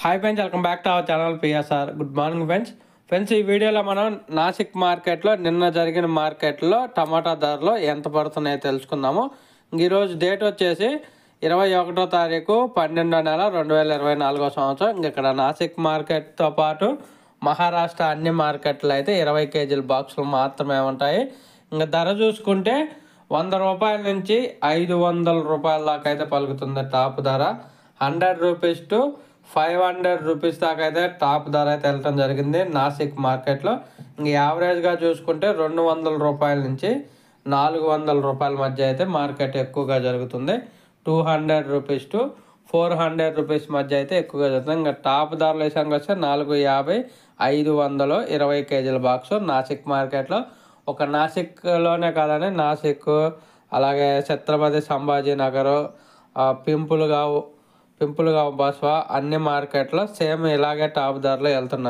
Hi friends, welcome back to our channel PSR. Good morning friends. ఈ వీడియోలో మనం నాసిక్ మార్కెట్లో నిన్న జరిగిన మార్కెట్లో టమాటా ధరలు ఎంత పడుతున్నాయో తెలుసుకుందాము. ఈరోజు డేట్ వచ్చేసి 21వ తారీఖు 12వ నెల 2024 సంవత్సరం. ఇక్కడ నాసిక్ మార్కెట్తో పాటు మహారాష్ట్ర అన్ని మార్కెట్లు అయితే 20 కేజీల బాక్సులు మాత్రమే ఉంటాయి. ఇంకా ధర చూసుకుంటే 100 రూపాయల నుంచి 500 రూపాయల దాకా అయితే పలుకుతుంది టాప్ ధర. 100 రూపీస్ టు 500 రూపీస్ దాకా అయితే టాప్ ధర అయితే వెళ్ళటం జరిగింది నాసిక్ మార్కెట్లో. ఇంక యావరేజ్గా చూసుకుంటే 200 రూపాయల నుంచి 400 రూపాయల మధ్య అయితే మార్కెట్ ఎక్కువగా జరుగుతుంది. 200 రూపీస్ టు 400 రూపీస్ మధ్య అయితే ఎక్కువగా జరుగుతుంది. ఇంకా టాప్ ధరల విషయానికి వస్తే 450, 500 20 కేజీల బాక్సు నాసిక్ మార్కెట్లో. ఒక నాసిక్లోనే కాదని నాసిక్, అలాగే ఛత్రపతి సంభాజీనగర్, పింపుల్గావ్ బస్వా అన్ని మార్కెట్లో సేమ్ ఇలాగే టాప్ ధరలో వెళ్తున్నాయి.